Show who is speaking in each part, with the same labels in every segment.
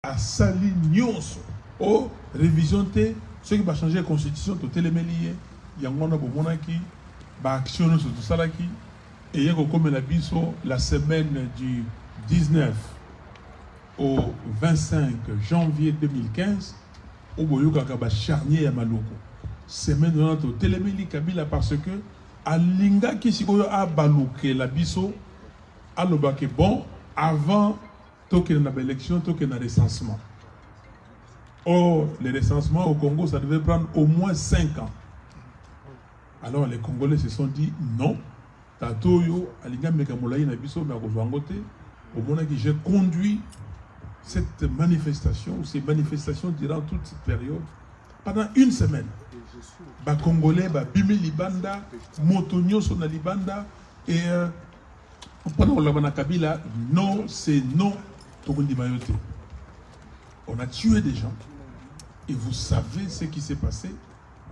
Speaker 1: à sali nyonso o révision te ceux qui va changer la constitution to télémélié yangona bomonaki ba action sur tout ça là qui et yako comme la biso la semaine du 19 au 25 janvier 2015 au boyoka ba charnier ya maloko semaine de téléméli Kabila parce que alinga ki sikoyo a baluke la biso alobake bon avant token na élection token na recensement. Or le recensement au Congo ça devait prendre au moins 5 ans. Alors les Congolais se sont dit non. Tatoyo alinga mekamolayi na biso mais akozwangote au moment que j'ai conduit cette manifestation, ces manifestations durant toute cette période pendant une semaine. Ba Congolais ba bimi libanda motonyo sona libanda et pendant la Kabila non c'est non. On a tué des gens et vous savez ce qui s'est passé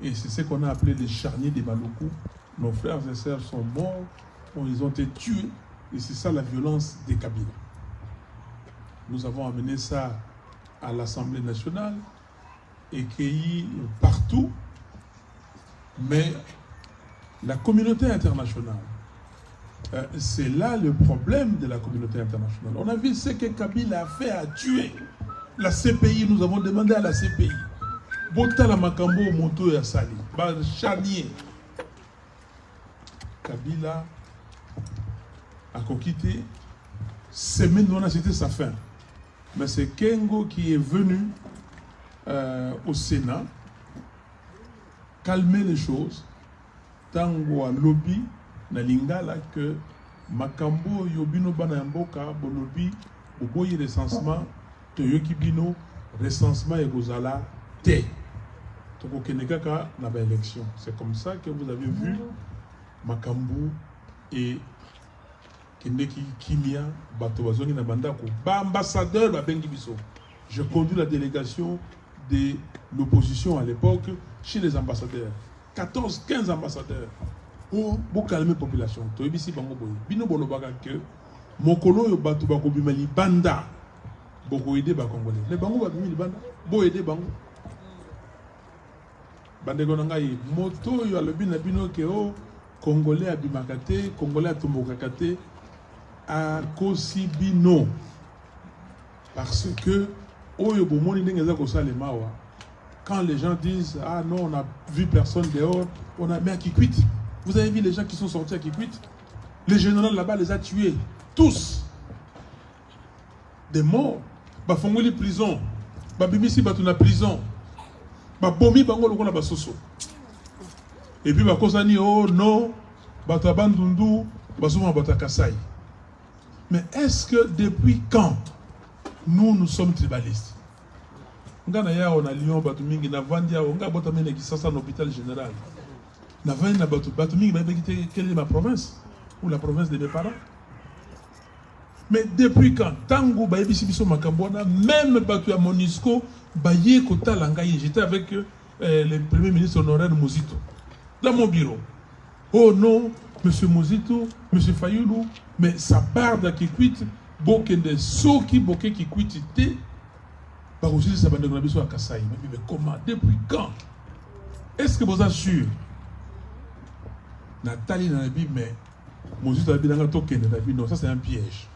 Speaker 1: et c'est ce qu'on a appelé les charniers des Baloko. Nos frères et sœurs sont morts, ils ont été tués et c'est ça la violence des Kabila. Nous avons amené ça à l'Assemblée nationale et cueilli partout, mais la communauté internationale, c'est là le problème de la communauté internationale. On a vu ce que Kabila a fait à tuer la CPI. Nous avons demandé à la CPI. Botala Makambo Monto et Sali. Charnier. Kabila a quitté. Semaine où on a cité sa fin. Mais c'est Kengo qui est venu au Sénat calmer les choses. Tango a lobby. Na lingala que makambo yobino bana yamboka bolobi oboyi recensement toyoki bino recensement ekozala te toko kenekaka na ba élection. C'est comme ça que vous avez vu makambo et kendeki kimia bato bazongi na bandako ba ambassadeur ba bengi biso. Je conduis la délégation de l'opposition à l'époque chez les ambassadeurs. 14-15 ambassadeurs. Pour calmer la population, tu es ici, bino bolobaka que mokolo yo batu bako bimali banda boko aider ba congolais. Les bango ba bimali banda, bo aider bango. Bande gonanga yi moto yo alobi na bino ke o congolais abimakate, congolais atombokakate a kosi bino parce que oyo bomoni ndenge za ko salema wa. Quand les gens disent ah non on a vu personne dehors, on a mis à Kikwit. Vous avez vu les gens qui sont sortis à Kikwit? Le général là-bas les a tués. Tous. Des morts. Ba fongoli prison. Ba bimisi batuna prison. Ba bomi bango lokola ba soso. Et puis ba kozani oh non. Bata bandundu. Ba souma bata kasai. Mais est-ce que depuis quand nous sommes tribalistes? Ngana ya on a Lyon batu mingi na vandia on ga bota mene ki sasa na hôpital général. Quelle est ma province? Ou la province de mes parents? Mais depuis quand? Tango, même Batu à Monisco, j'étais avec le premier ministre honoraire de Mozito, dans mon bureau. Oh non, monsieur Mozito, monsieur Fayoulou, mais ça part de Kikwit, Bokende, Soki, Boke Kikwit, par aussi ça va nous à Kassai. Mais comment? Depuis quand? Est-ce que vous êtes sûr? Nathalie dans la Bible, mais Moses dans la Bible, non, ça c'est un piège.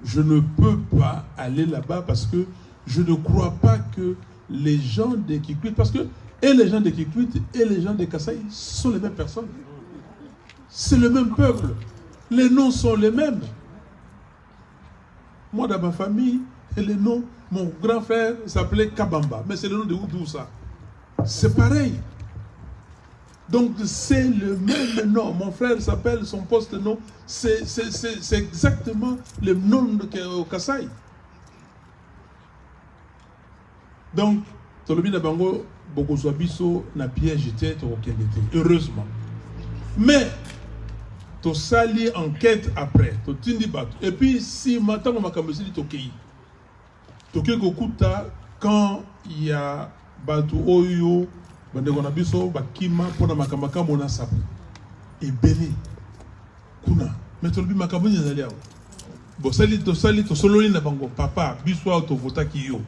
Speaker 1: Je ne peux pas aller là-bas parce que je ne crois pas que les gens de Kikwit, parce que et les gens de Kikwit et les gens de Kassai sont les mêmes personnes. C'est le même peuple. Les noms sont les mêmes. Moi, dans ma famille, les noms, mon grand frère s'appelait Kabamba, mais c'est le nom de Oudou, ça. C'est pareil. Donc c'est le même nom. Mon frère s'appelle, son poste nom, c'est exactement le nom de Kassai. Donc, Tolobi Nabango, Bokozoabiso, na piège était, heureusement. Mais, to sali enquête après, to tindi batu. Et puis, si maintenant on m'a kamesi di Tokei. Tokei Kokuta, quand il y a batu oyo, bandekona biso bakima pona makamaka mona sapu ebele kuna metolobi makambo nyazali awo bosali to sololi na bango papa biso to vota ki yo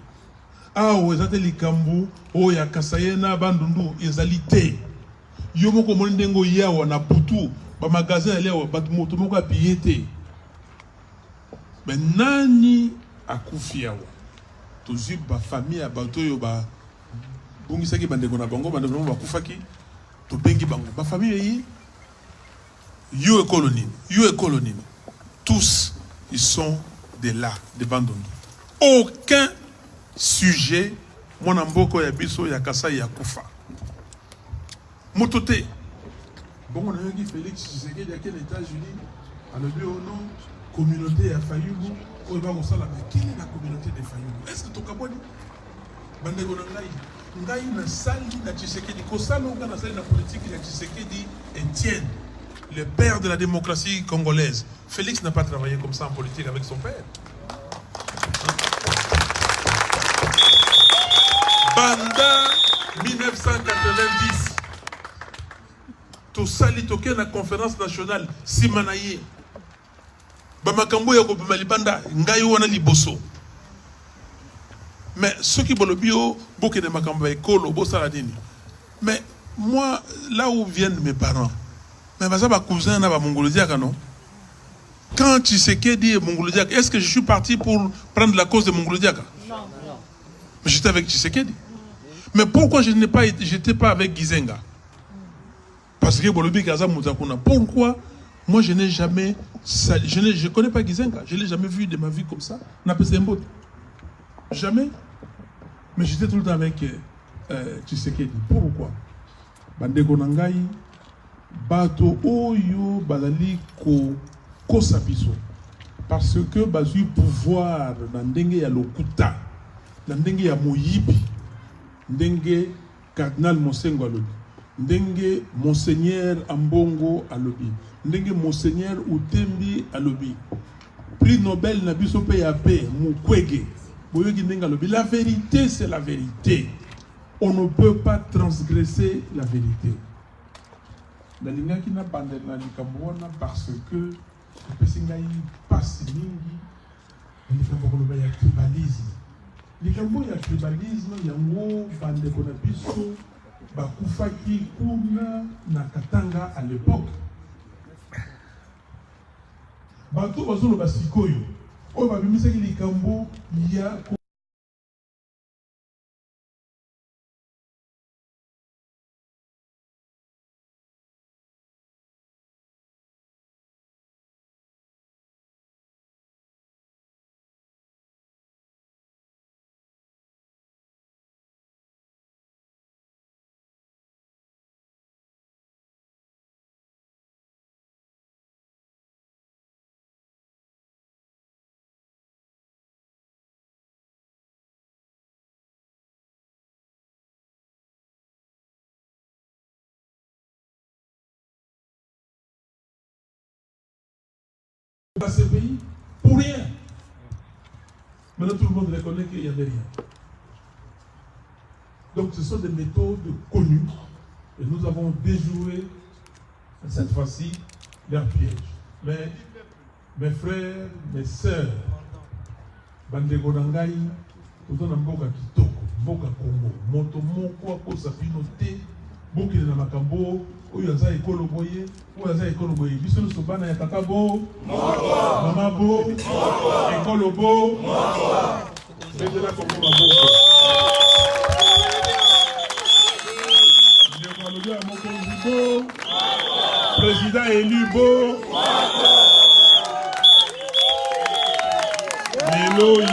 Speaker 1: Ah, vous êtes les Kambu, oh, ya Kasayena, Bandundu, ezalité. Yomoko Mondengo Yawa, na Putu, ba magasin, Léo, Batmotomoko a piété. Mais Nani a Koufiawa. Toujours, ba famille, ba Toyo, ba. Bungisaki Bandego na Bango, Bandego na Koufaki, to Bengi Bango. Ba famille, you et Colonine. Tous, ils sont des là, des Bandundu. Aucun sujet, mon amboko ya biso ya kasa ya kufa. Motote. Bon, on a dit Félix Tshisekedi à quel États-Unis, à le bio non, communauté à Fayulu, on va au salaire. Mais quelle est la communauté de Fayulu? Est-ce que tu as dit Bandego Ngai na sali na Tshisekedi, Kosalo na sali na politique na Tshisekedi Etienne, le père de la démocratie congolaise. Félix n'a pas travaillé comme ça en politique avec son père. Banda 1990, to sali toke na conférence nationale Simanaye. Bamakambo ya kopema libanda ngai wana liboso. Mais ceux qui bolobio boke de makambo ekolo bo saladini. Mais moi là où viennent mes parents, mais baza ba cousin na ba mongolodiaka non. Quand Tshisekedi et Mongolodiaka, est-ce que je suis parti pour prendre la cause de Mongolodiaka? Non. Mais j'étais avec Tshisekedi. Mais pourquoi je n'étais pas avec Gizenga? Parce que Bolobi Gaza Moutakuna. Pourquoi moi je n'ai jamais, je connais pas Gizenga, je l'ai jamais vu de ma vie comme ça. N'a pas jamais. Mais j'étais tout le temps avec Tshisekedi. Pourquoi? Bandeko Nangai, Bato Oyo Bazali Kosabiso. Parce que Bazu pouvoir dans Ndenge ya Lokuta, dans Ndenge ya Moyibi, Ndenge Cardinal Monsengo Alobi, Ndenge Monseigneur Ambongo Alobi, Ndenge Monseigneur Utembi Alobi, prix Nobel Nabiso PAP, Mukwege, Boyogi Ndenge Alobi. La vérité, c'est la vérité. On ne peut pas transgresser la vérité. La ligne qui n'a pas de la Nikamouana parce que Pesingai passe mingi, il y a tribalisme. Il y a tribalisme, il y a un bande konabiso, bakufaki kuna na Katanga à l'époque. Bato bazolo basikoyo, o babimisa ki likambo ya dans ce pays pour rien. Maintenant tout le monde reconnaît qu'il n'y avait rien. Donc ce sont des méthodes connues et nous avons déjoué cette fois-ci leur piège. Mais mes frères, mes sœurs, Bandeko Nangai, tout en Mboka Kitoko, Mboka Congo, Motomoko, Akosapino Te, Bokile na Makambo, Oyo Aza Ekolo Boye, Oyo Aza Ekolo Boye, Biso no Sobana ya Tata Bo, Mama Bo, Ekolo Bo, Betela Kongo Maboko. Ndeko ya Mokonzi Bo, Président élu Bo, Lelo.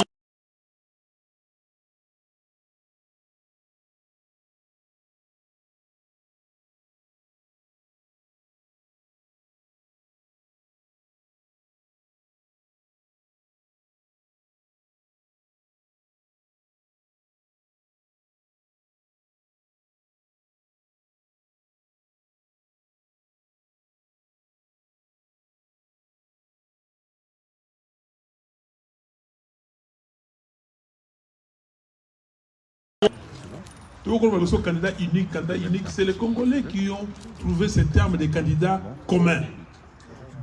Speaker 1: Candidat unique, c'est les Congolais qui ont trouvé ce terme de candidat commun.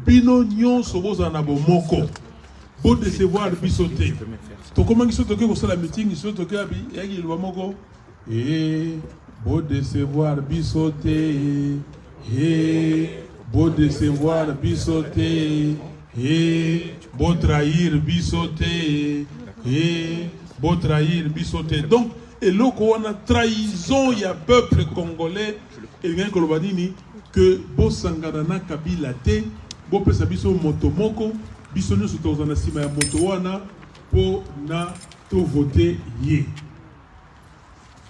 Speaker 1: Bino nyon soboza na bomoko. beau décevoir bisoté. To comment ils sont toqués pour ça la meeting, ils sont toqués à bi, et ils vont moko. Eh, beau décevoir bisoté. Eh, beau décevoir bisoté. Eh, beau trahir bisoté. Eh, beau trahir bisoté. Donc, et là, on a trahison, il y a peuple congolais, et il y a que beau sangadana kabila te, beau pesa biso motomoko, biso nous sommes en asima ya motowana, pour na to voter yé.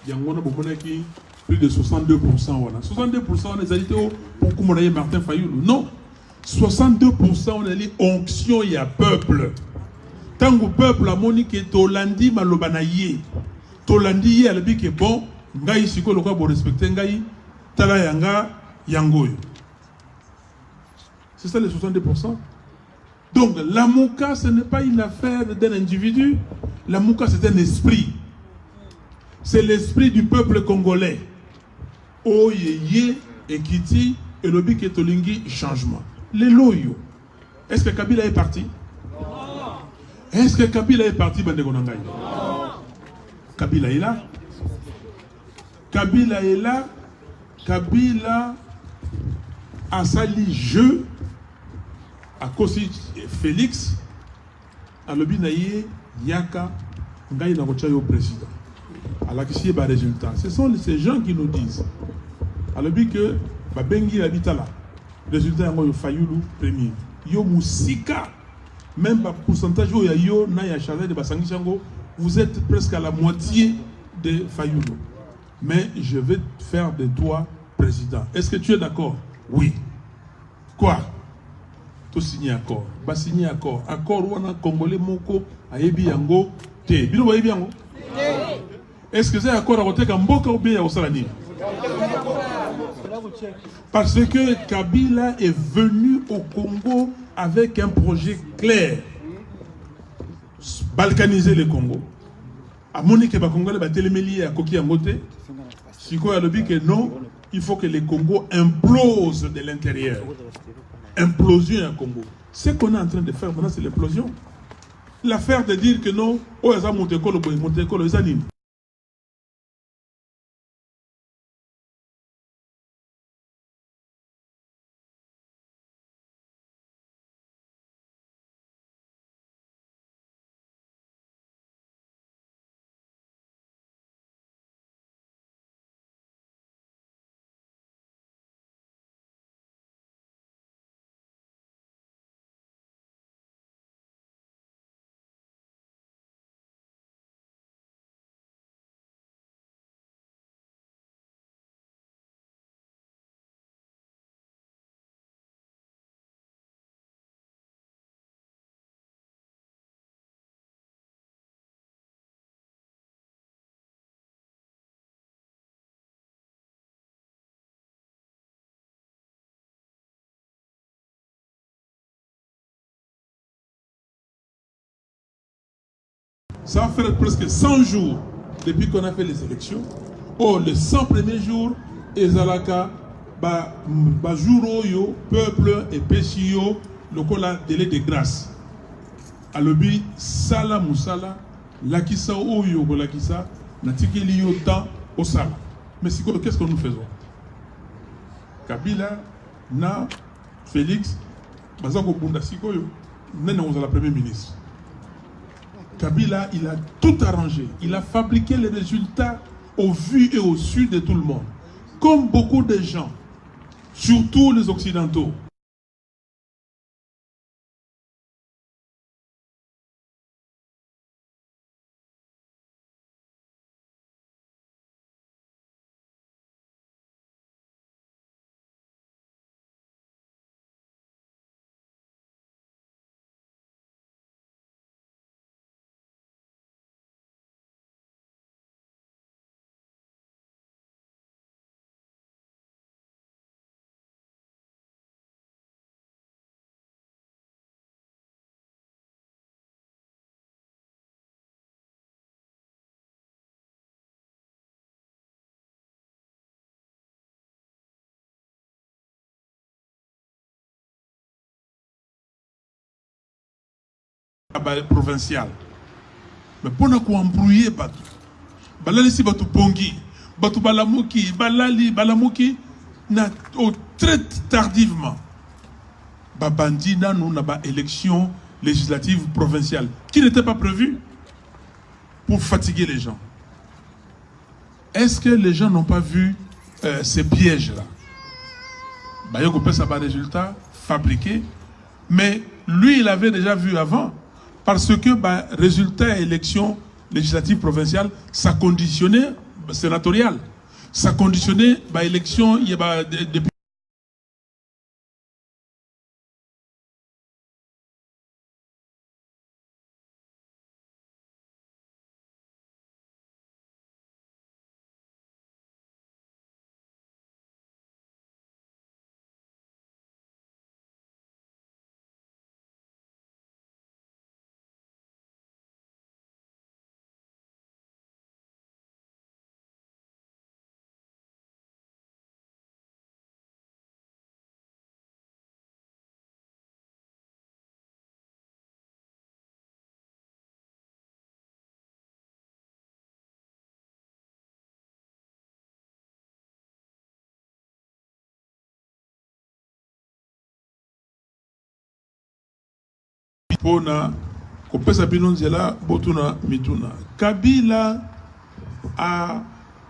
Speaker 1: Yangona bomonaki plus de 62% wana. 62% on est allé pour Koumonaye Martin Fayoulou. Non. 62% on a dit onction il y a peuple. Tant que peuple a monique tolandi malobanaye. Tolandi yé alabi que bon, ngai siko lokwa bo respecter ngai tala yanga yangoyo. C'est ça les 62%. Donc la Mouka ce n'est pas une affaire d'un individu. La Mouka c'est un esprit. C'est l'esprit du peuple congolais. Oyeye, Ekiti, et le Bik et Tolingi, changement. Les loyaux. Est-ce que Kabila est parti? Non. Est-ce que Kabila est parti, Bandegonangaï? Non. Kabila est là. Kabila est là. Kabila a sali jeu à cause Félix, à l'obinaye, Yaka, Ngaï Nagochayo au président. À la question des résultats. Ce sont ces gens qui nous disent. Alors, que Bengi habite là. Résultat, il y a Fayoulou premier. Yo Moussika, même par pourcentage, yo na chargé de Basangi Chango, vous êtes presque à la moitié de Fayoulou. Mais je vais faire de toi président. Est-ce que tu es d'accord? Oui. Quoi? Tu signes accord. Bah signer accord. Accord ou on a Congolais Moko, Ayebi Yango, Te. Bilo Ayebi Yango? Est-ce que c'est accord à voter Kamboka ou bien au Salani? Parce que Kabila est venu au Congo avec un projet clair. Balkaniser le Congo. À Monique Bakongole, Batelemeli à Koki Angote. Siko a dit que non, il faut que le Congo implose de l'intérieur. Implosion au Congo. Ce qu'on est en train de faire maintenant, c'est l'implosion. L'affaire de dire que non, oh, ça monte école, ça va faire presque 100 jours depuis qu'on a fait les élections. Oh, les 100 premiers jours, Ezalaka, jour yo, peuple et péchio, le cola délai de grâce. À l'obi, sala moussala, lakisa oyo, lakisa, natikeli yo temps au sala. Mais qu'est-ce que nous faisons? Kabila, na, Félix, Bazako Bunda Sikoyo, nous sommes la première ministre. Kabila, il a tout arrangé. Il a fabriqué les résultats au vu et au su de tout le monde. Comme beaucoup de gens, surtout les Occidentaux. provincial. Mais pour ne pas embrouiller, balalisi batu pongi, batu balamuki, balali balamuki, na très tardivement. Babandi na nous na élection législative provinciale qui n'était pas prévue pour fatiguer les gens. Est-ce que les gens n'ont pas vu ces pièges-là? Il y a un résultat fabriqué, mais lui, il avait déjà vu avant, parce que résultat élection législative provinciale, ça conditionnait sénatorial, ça conditionnait élection depuis. Pona kopesa binonzela botuna mituna. Kabila a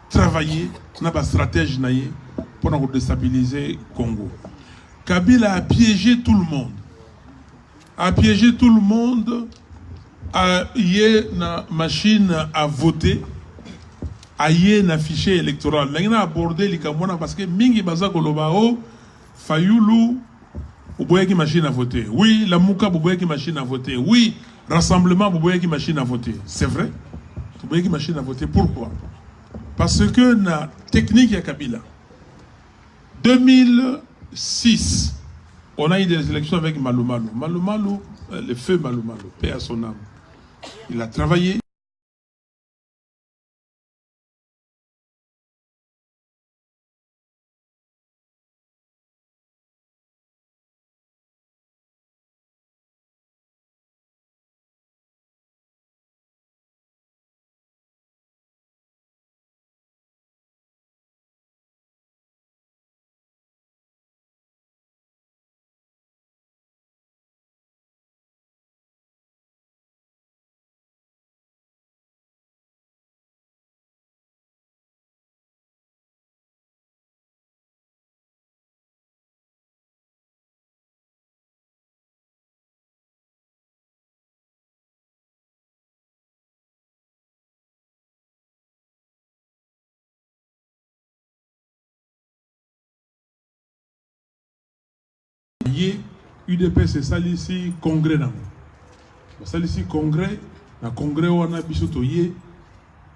Speaker 1: travaillé na ba stratégie naie pour déstabiliser Congo. Kabila a piégé tout le monde. A piégé tout le monde. A yé na machine à voter. A yé na fichier électoral. Là, il a abordé les Camerounais parce que mingi baza kolobao Fayulu Boboyaki machine à voter. Oui, la Mouka Boboyaki machine à voter. Oui, rassemblement Boboyaki machine à voter. C'est vrai. Boboyaki machine à voter. Pourquoi? Parce que la technique à Kabila. 2006, on a eu des élections avec Malou Malou. Malou Malou, le feu Malou Malou, paix à son âme. Il a travaillé. UDPS sali ici congrès nango. Sali ici congrès, na congrès wana biso toye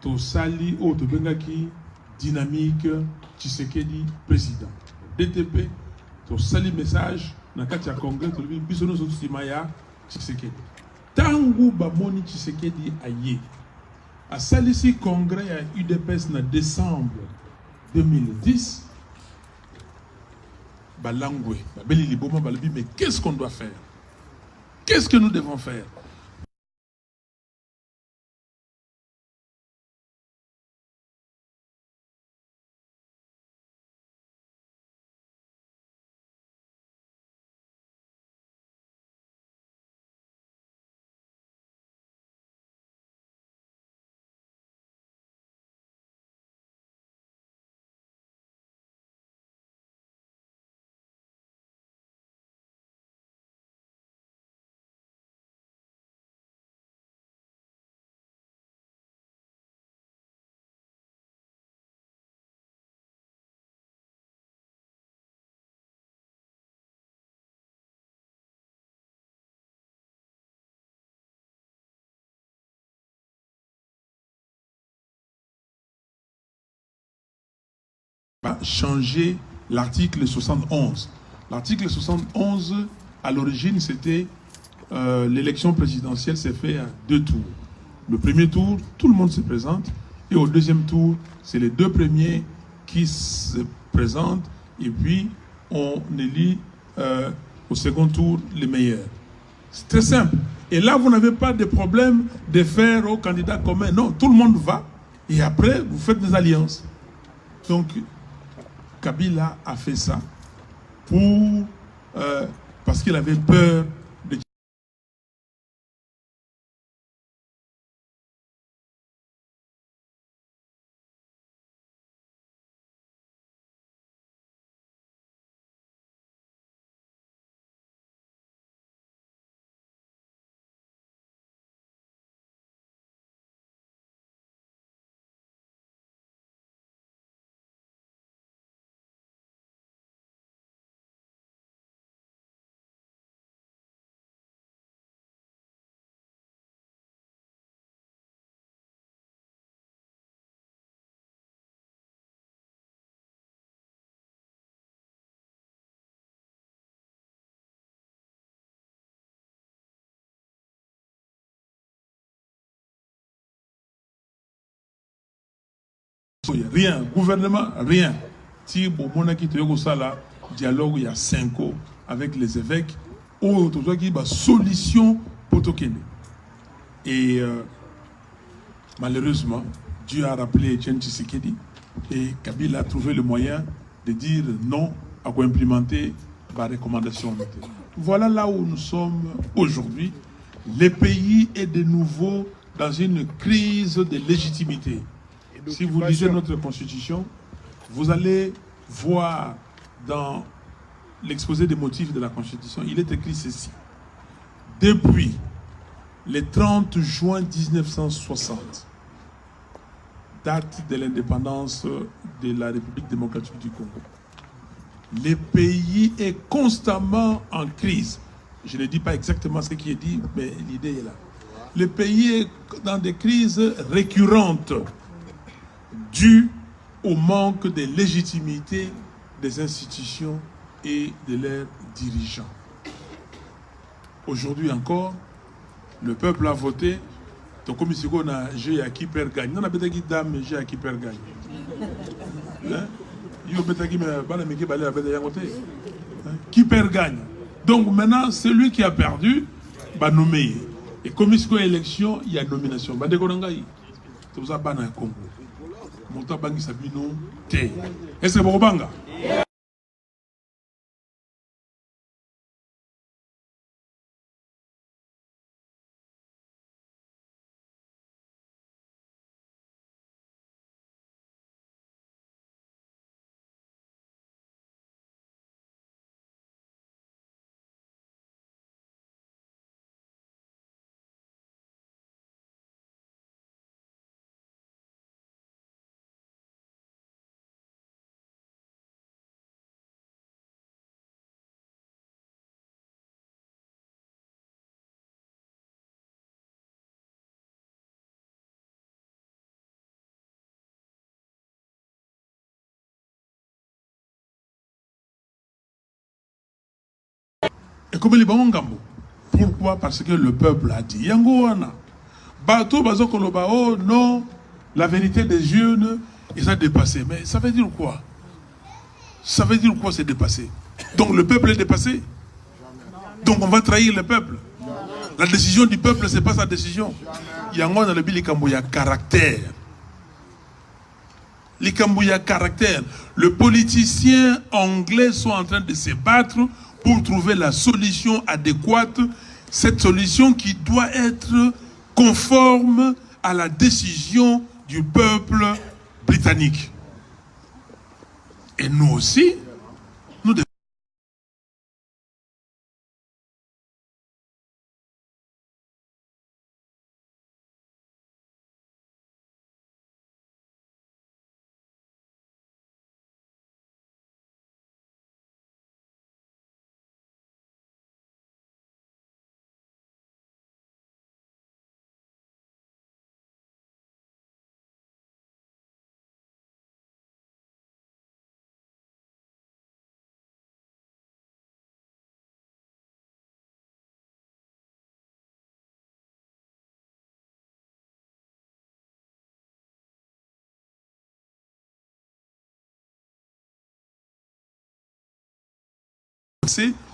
Speaker 1: to sali o to bengaki dynamique Tshisekedi président. DTP to sali message na kati ya congrès to biso no sotimaya Tshisekedi. Tangu ba moni Tshisekedi aye. A sali ici congrès à UDPS na décembre 2010. Balangwe, mais qu'est-ce qu'on doit faire? Qu'est-ce que nous devons faire? Changer l'article 71. L'article 71, à l'origine, c'était l'élection présidentielle s'est fait à 2 tours. Le premier tour, tout le monde se présente, et au deuxième tour, c'est les 2 premiers qui se présentent, et puis on élit au second tour les meilleurs. C'est très simple. Et là, vous n'avez pas de problème de faire au candidat commun. Non, tout le monde va. Et après, vous faites des alliances. Donc, Kabila a fait ça pour, parce qu'il avait peur de... Rien, gouvernement, rien. Si Bobona qui te là, dialogue, il y a 5 ans avec les évêques, ou tout ça qui est solution pour Tokene. Et malheureusement, Dieu a rappelé Etienne Tshisekedi et Kabila a trouvé le moyen de dire non à quoi implémenter la recommandation. Voilà là où nous sommes aujourd'hui. Le pays est de nouveau dans une crise de légitimité. Si vous lisez notre constitution, vous allez voir dans l'exposé des motifs de la constitution, il est écrit ceci. Depuis le 30 juin 1960, date de l'indépendance de la République démocratique du Congo, le pays est constamment en crise. Je ne dis pas exactement ce qui est dit, mais l'idée est là. Le pays est dans des crises récurrentes dues au manque de légitimité des institutions et de leurs dirigeants. Aujourd'hui encore, le peuple a voté. Donc, comme ici, on a G à qui perd gagne. On a peut-être qui dame, G à qui perd gagne. Qui perd gagne. Donc maintenant, celui qui a perdu va nommer. Et comme il y a élection, il y a nomination. C'est pour ça que Congo. Monta bangi sabino te. Est-ce que vous banga? Et comme les Bangambo. Pourquoi? Parce que le peuple a dit Yangoana. Bateau, Bazokoloba, oh non, la vérité des urnes, ils ont dépassé. Mais ça veut dire quoi? Ça veut dire quoi, c'est dépassé? Donc le peuple est dépassé? Donc on va trahir le peuple? La décision du peuple, ce n'est pas sa décision. Yango dans le Bilikambo, il y a caractère. Likambo, il y a caractère. Les politiciens anglais sont en train de se battre pour trouver la solution adéquate, cette solution qui doit être conforme à la décision du peuple britannique. Et nous aussi, nous devons...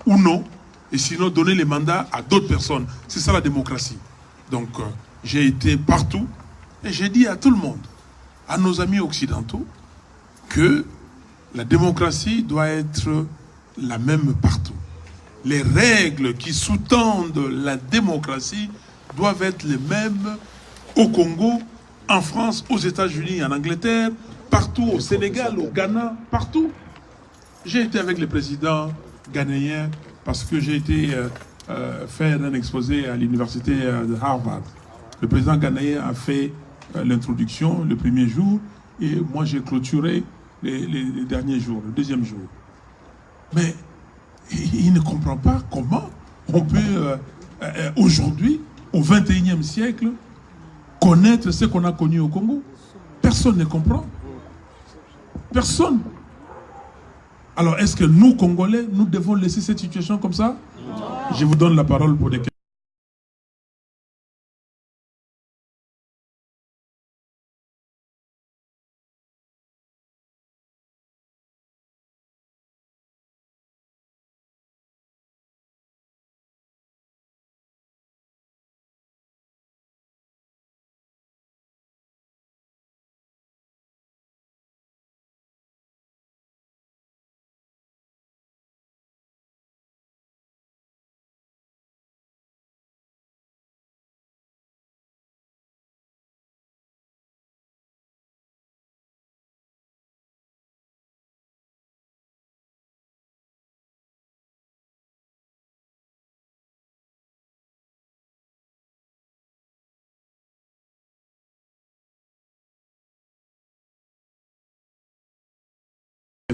Speaker 1: ou non, et sinon donner les mandats à d'autres personnes. C'est ça la démocratie. Donc, j'ai été partout et j'ai dit à tout le monde, à nos amis occidentaux, que la démocratie doit être la même partout. Les règles qui sous-tendent la démocratie doivent être les mêmes au Congo, en France, aux États-Unis, en Angleterre, partout, au Sénégal, au Ghana, partout. J'ai été avec les présidents ghanéens parce que j'ai été faire un exposé à l'université de Harvard. Le président ghanéen a fait l'introduction le premier jour et moi j'ai clôturé les derniers jours, le deuxième jour. Mais il ne comprend pas comment on peut aujourd'hui, au XXIe siècle, connaître ce qu'on a connu au Congo. Personne ne comprend. Personne. Alors, est-ce que nous, Congolais, nous devons laisser cette situation comme ça? Je vous donne la parole pour des questions.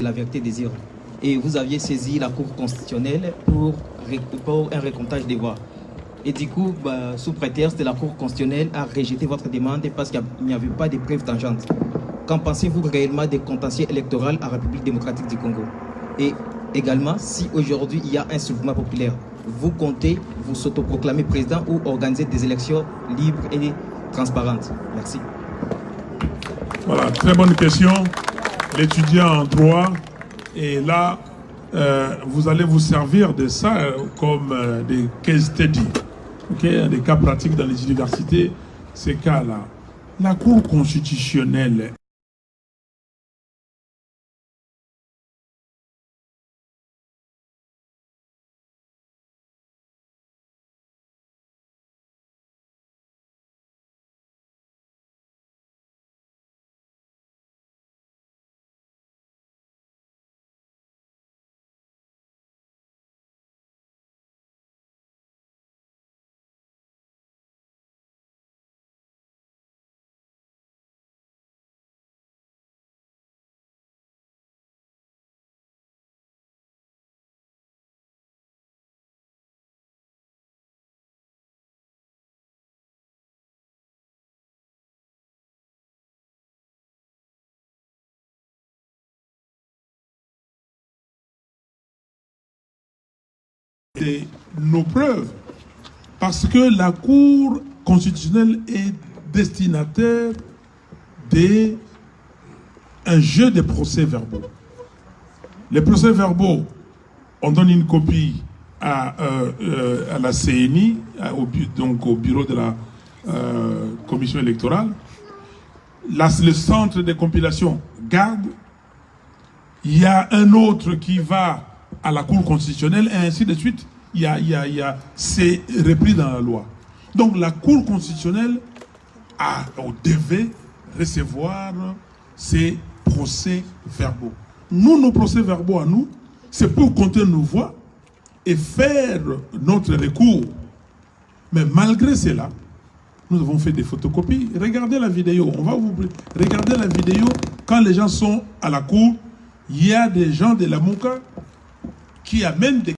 Speaker 2: La vérité désire. Et vous aviez saisi la Cour constitutionnelle pour un recomptage des voix. Et du coup, sous prétexte, la Cour constitutionnelle a rejeté votre demande parce qu'il n'y avait pas de preuves tangentes. Qu'en pensez-vous réellement des contentieux électoraux à la République démocratique du Congo? Et également, si aujourd'hui il y a un soulèvement populaire, vous comptez vous autoproclamer président ou organiser des élections libres et transparentes? Merci.
Speaker 1: Voilà, très bonne question. L'étudiant en droit, et là, vous allez vous servir de ça comme des case studies, des cas pratiques dans les universités, ces cas-là. La Cour constitutionnelle et nos preuves, parce que la Cour constitutionnelle est destinataire d'un jeu de procès-verbaux. Les procès-verbaux, on donne une copie à la CNI, donc au bureau de la commission électorale. Le centre de compilation garde. Il y a un autre qui va à la Cour constitutionnelle, et ainsi de suite. C'est repris dans la loi. Donc la Cour constitutionnelle devait recevoir ces procès-verbaux. Nous, nos procès-verbaux à nous, c'est pour compter nos voix et faire notre recours. Mais malgré cela, nous avons fait des photocopies. Regardez la vidéo. On va vous regarder la vidéo. Quand les gens sont à la cour, il y a des gens de la Mouka qui amènent des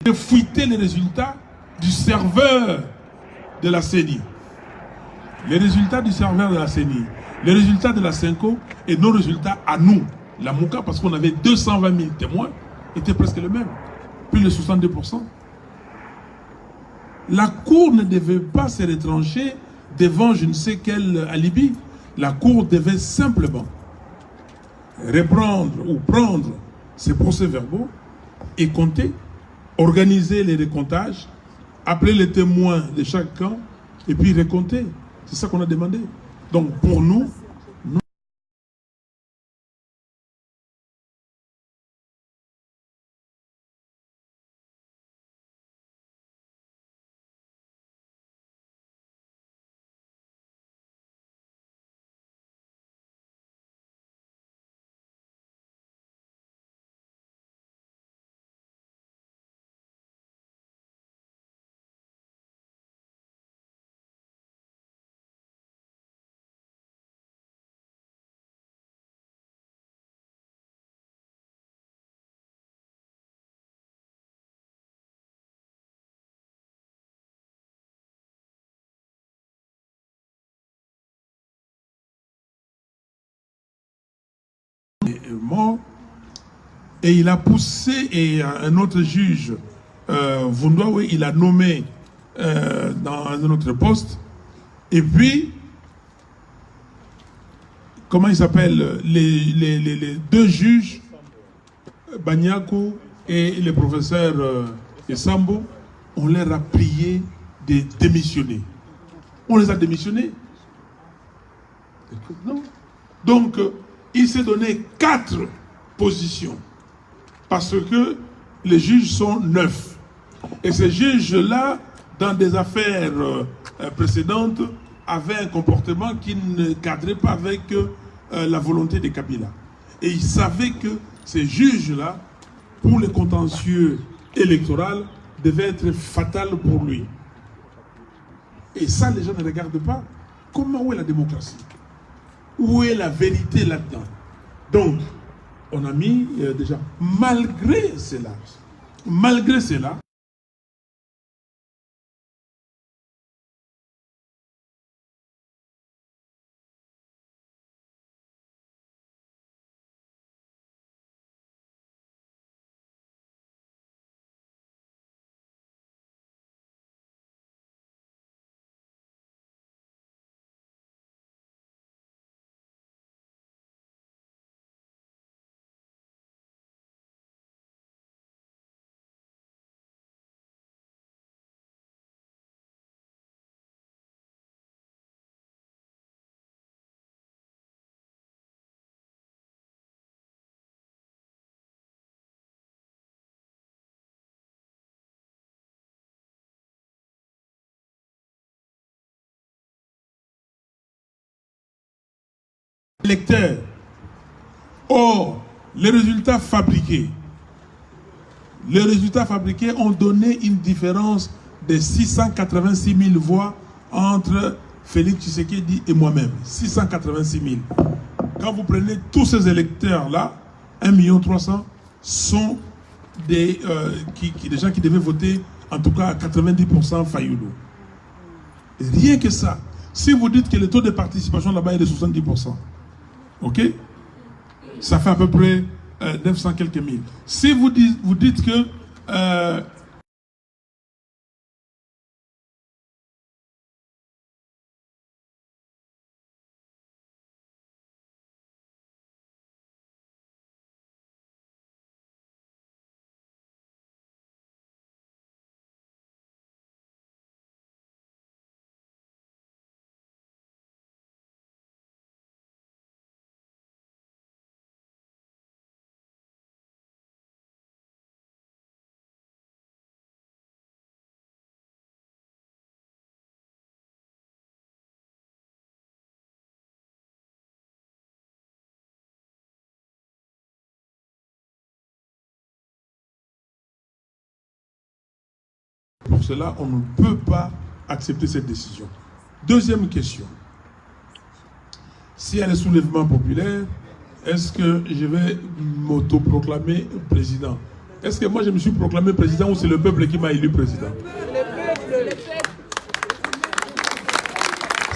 Speaker 1: de fuiter les résultats du serveur de la CENI. Les résultats du serveur de la CENI, les résultats de la CENCO et nos résultats à nous, la MOUCA, parce qu'on avait 220 000 témoins, étaient presque les mêmes, plus de 62%. La Cour ne devait pas se retrancher devant je ne sais quel alibi. La Cour devait simplement reprendre ou prendre ces procès-verbaux et compter, organiser les recomptages, appeler les témoins de chaque camp et puis recompter. C'est ça qu'on a demandé. Donc pour nous, mort et il a poussé et un autre juge Vundoawe, il a nommé dans un autre poste et puis comment il s'appelle les deux juges Banyako et le professeur Esambo, on leur a prié de démissionner. On les a démissionnés. Non. Donc il s'est donné 4 positions parce que les juges sont 9. Et ces juges-là, dans des affaires précédentes, avaient un comportement qui ne cadrait pas avec la volonté de Kabila. Et ils savaient que ces juges-là, pour le contentieux électoral, devaient être fatals pour lui. Et ça, les gens ne regardent pas. Comment, où est la démocratie? Où est la vérité là-dedans? Donc, on a mis déjà, malgré cela, électeurs. Or, les résultats fabriqués ont donné une différence de 686 000 voix entre Félix Tshisekedi et moi-même. 686 000. Quand vous prenez tous ces électeurs-là, 1 300 000 sont des gens qui devaient voter, en tout cas à 90% Fayulu. Rien que ça. Si vous dites que le taux de participation là-bas est de 70%, ok? Ça fait à peu près 900 quelques mille. Si vous dites que pour cela, on ne peut pas accepter cette décision. Deuxième question. S'il y a le soulèvement populaire, est-ce que je vais m'autoproclamer président? Est-ce que moi je me suis proclamé président ou c'est le peuple qui m'a élu président?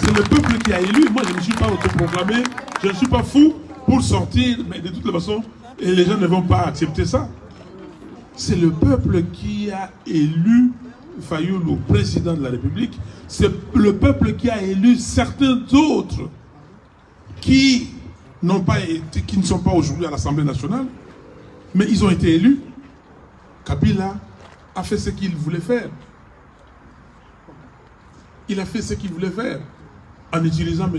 Speaker 1: C'est le peuple qui a élu. Moi je ne me suis pas autoproclamé. Je ne suis pas fou pour sortir, mais de toutes les façons, et les gens ne vont pas accepter ça. C'est le peuple qui a élu Fayulu président de la République. C'est le peuple qui a élu certains autres qui ne sont pas aujourd'hui à l'Assemblée nationale, mais ils ont été élus. Kabila a fait ce qu'il voulait faire. Il a fait ce qu'il voulait faire en utilisant M.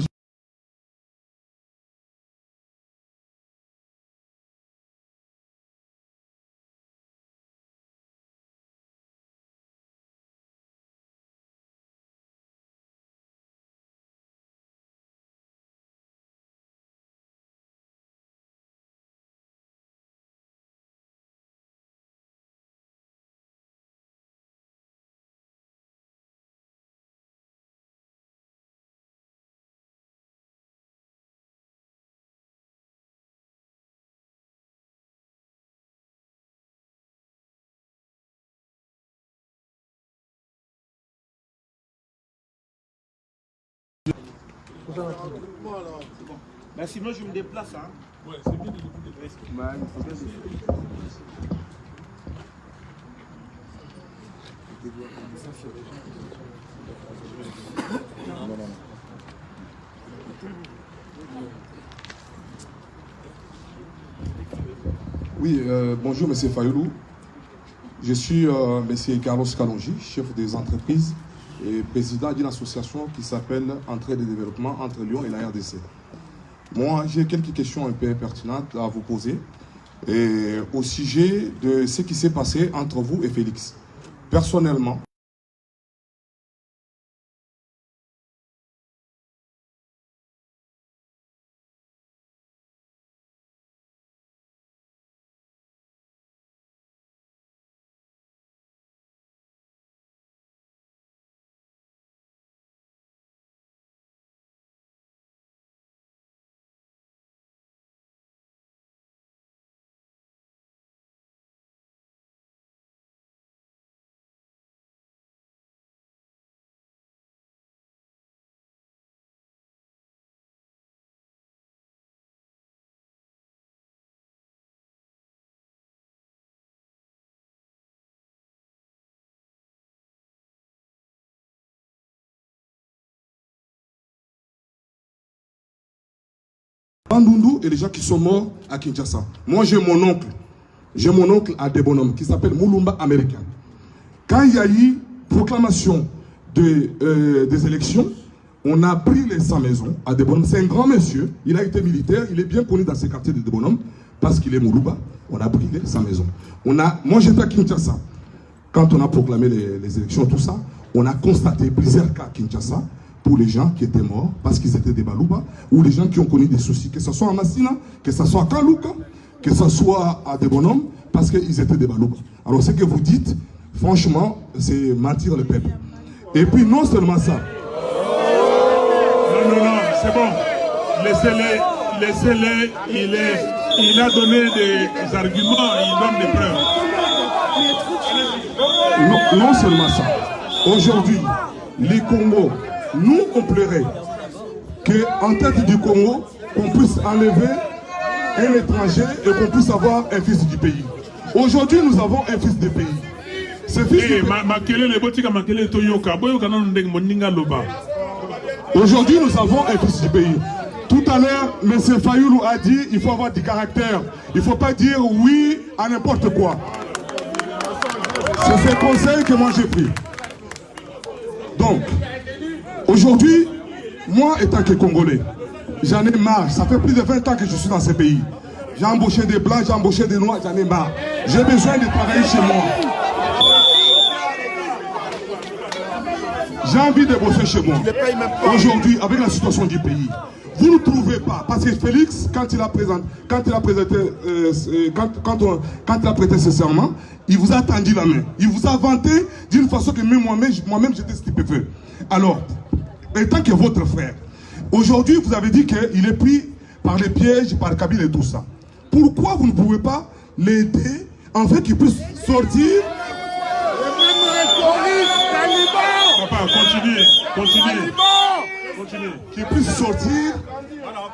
Speaker 3: Ben sinon je me déplace. Hein.
Speaker 1: Ouais, c'est bien de vous déplacer.
Speaker 4: Oui, bonjour M. Fayulu. Je suis M. Carlos Kalonji, chef des entreprises et président d'une association qui s'appelle Entraide et Développement entre Lyon et la RDC. Moi, j'ai quelques questions un peu pertinentes à vous poser et au sujet de ce qui s'est passé entre vous et Félix. Personnellement, Bandundu et les gens qui sont morts à Kinshasa. Moi, j'ai mon oncle à Debonham qui s'appelle Moulumba Américain. Quand il y a eu proclamation des élections, on a pris sa maison à Debonham. C'est un grand monsieur, il a été militaire, il est bien connu dans ces quartiers de Debonham parce qu'il est Moulumba. On a pris sa maison. Moi, j'étais à Kinshasa. Quand on a proclamé les élections, tout ça, on a constaté plusieurs cas à Kinshasa pour les gens qui étaient morts parce qu'ils étaient des Balouba, ou les gens qui ont connu des soucis, que ce soit à Massina, que ce soit à Kalouka, que ce soit à des bonhommes, parce qu'ils étaient des Balouba. Alors ce que vous dites, franchement, c'est mentir le peuple. Et puis non seulement ça.
Speaker 1: Non, c'est bon. Laissez-le, il a donné des arguments, il donne des preuves.
Speaker 4: Non seulement ça. Aujourd'hui, les Congos, nous, on plairait qu'en tête du Congo, qu'on puisse enlever un étranger et qu'on puisse avoir un fils du pays. Aujourd'hui, nous avons un fils du pays. Ce fils du pays. Aujourd'hui, nous avons un fils du pays. Tout à l'heure, M. Fayulu a dit qu'il faut avoir du caractère. Il ne faut pas dire oui à n'importe quoi. C'est ce conseil que moi j'ai pris. Donc, aujourd'hui, moi étant que Congolais, j'en ai marre. Ça fait plus de 20 ans que je suis dans ce pays. J'ai embauché des Blancs, j'ai embauché des Noirs, j'en ai marre. J'ai besoin de travailler chez moi. J'ai envie de bosser chez moi. Aujourd'hui, avec la situation du pays, vous ne trouvez pas. Parce que Félix, quand il a prêté ce serment, il vous a tendu la main. Il vous a vanté d'une façon que même moi-même j'étais stupéfait. Alors, étant que votre frère, aujourd'hui vous avez dit qu'il est pris par les pièges, par Kabila et tout ça. Pourquoi vous ne pouvez pas l'aider afin qu'ils puissent sortir.
Speaker 1: Papa, continuez.
Speaker 4: Qu'ils puissent sortir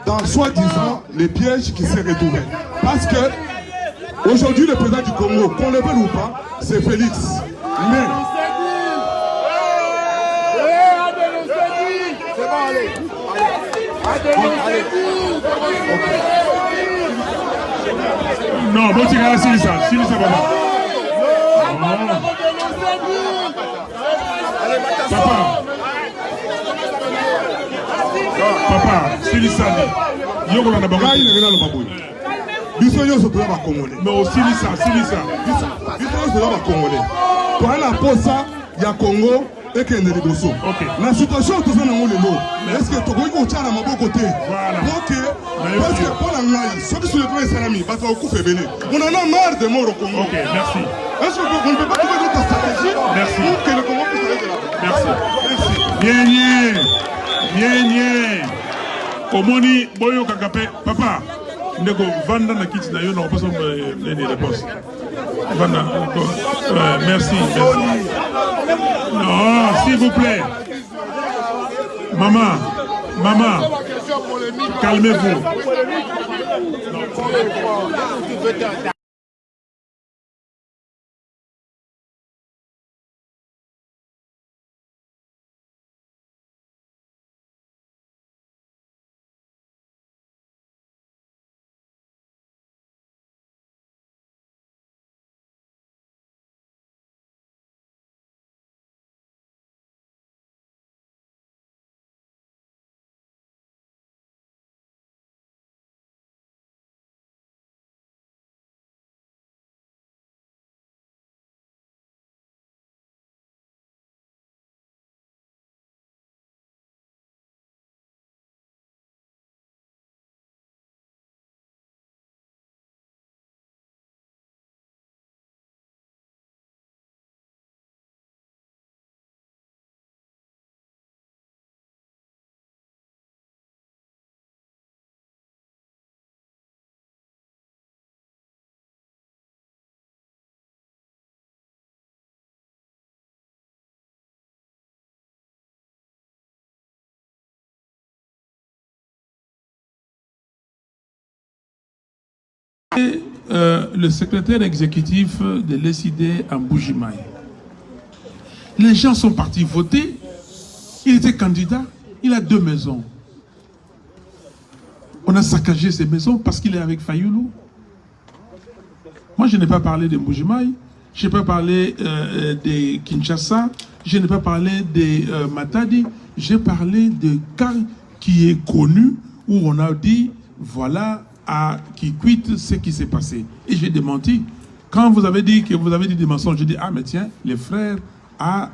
Speaker 4: dans soi-disant les pièges qui s'est retrouvé. Parce que aujourd'hui, le président du Congo, qu'on le veuille ou pas, c'est Félix. Mais
Speaker 1: non, bon, tu regardes Silissa, papa. Papa, Silissa, Yoko na bango.
Speaker 4: il est là le babouille. Biso yo so ba Congolais.
Speaker 1: Non, Silissa.
Speaker 4: Biso yo so ba Congolais. Toi la posa ya Congo et que ne liboso.
Speaker 1: OK.
Speaker 4: La situation tout ça na ngolelo. Est-ce que to ko tchana maboko te?
Speaker 1: Voilà.
Speaker 4: OK. Parce que pour la ngai, ceux qui sont le premier salami, ba ta ku febele. On en a marre de mort au Congo.
Speaker 1: OK, merci.
Speaker 4: Est-ce qu'on ne peut pas trouver d'autres stratégies pour que le Congo puisse aller de l'avant?
Speaker 1: Merci. Bien. Omoni boyo kakape papa ndeko vanda na kiti na yo na opesa les réponses. Vanda. Merci. Non, s'il vous plaît. Maman. Calmez-vous. Le secrétaire exécutif de l'ESID en Bujimaï. Les gens sont partis voter. Il était candidat. Il a 2 maisons. On a saccagé ces maisons parce qu'il est avec Fayoulou. Moi, je n'ai pas parlé de Bujimaï. Je n'ai pas parlé de Kinshasa. Je n'ai pas parlé de Matadi. J'ai parlé de cas qui est connu où on a dit, voilà, qui quitte ce qui s'est passé. Et j'ai démenti. Quand vous avez dit que vous avez dit des mensonges, j'ai dit, ah mais tiens, les frères à...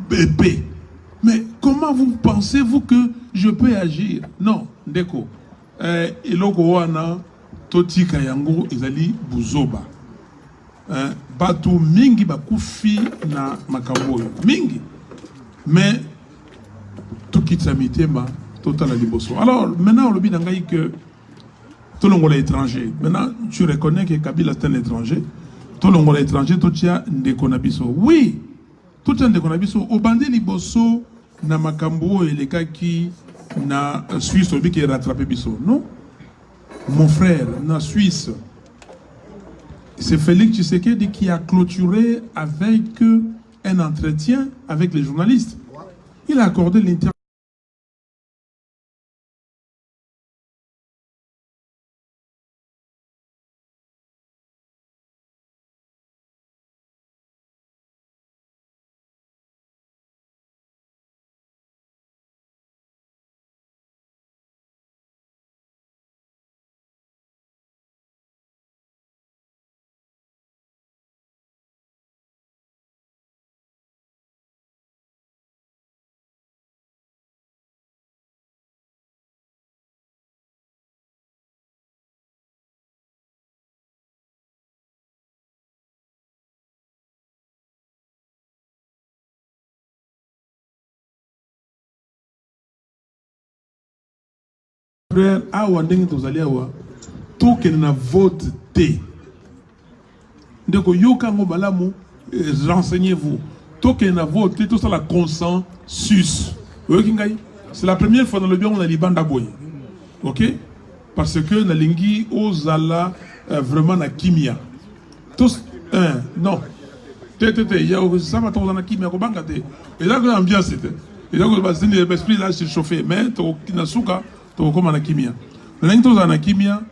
Speaker 1: bébé. Mais comment vous pensez-vous que je peux agir? Non, Ndeko. Eloko wana toti kayango ezali buzoba. Batu mingi bakufi na makambo mingi. Mais tout quitte sa mitema total liboso. Alors maintenant on le dit nangai que tout le monde est étranger. Maintenant tu reconnais que Kabila est un étranger. Tout le monde est étranger, tout tia Ndeko na biso. Oui. Tout le monde est étranger. Au bandé liboso na makambo et les cas qui na Suisse qui est rattrapé biso. Non. mon frère, en Suisse, c'est Félix Tshisekedi qui a clôturé avec un entretien avec les journalistes. Il a accordé l'interview. Frère, awa ndenge tozali awa tokende na vote te ndeko yoka ngo balamu renseignez-vous tokende na vote te tosala consensus oyoki ngai c'est la première fois dans le bien on a libanda boye ok parce que nalingi ozala vraiment na kimia tous non te ya sama to na kimia ko banga te et là que ambiance te et là que bazini l'esprit là s'est chauffé mais to kinasuka to koma na kimia nalingi to na kimia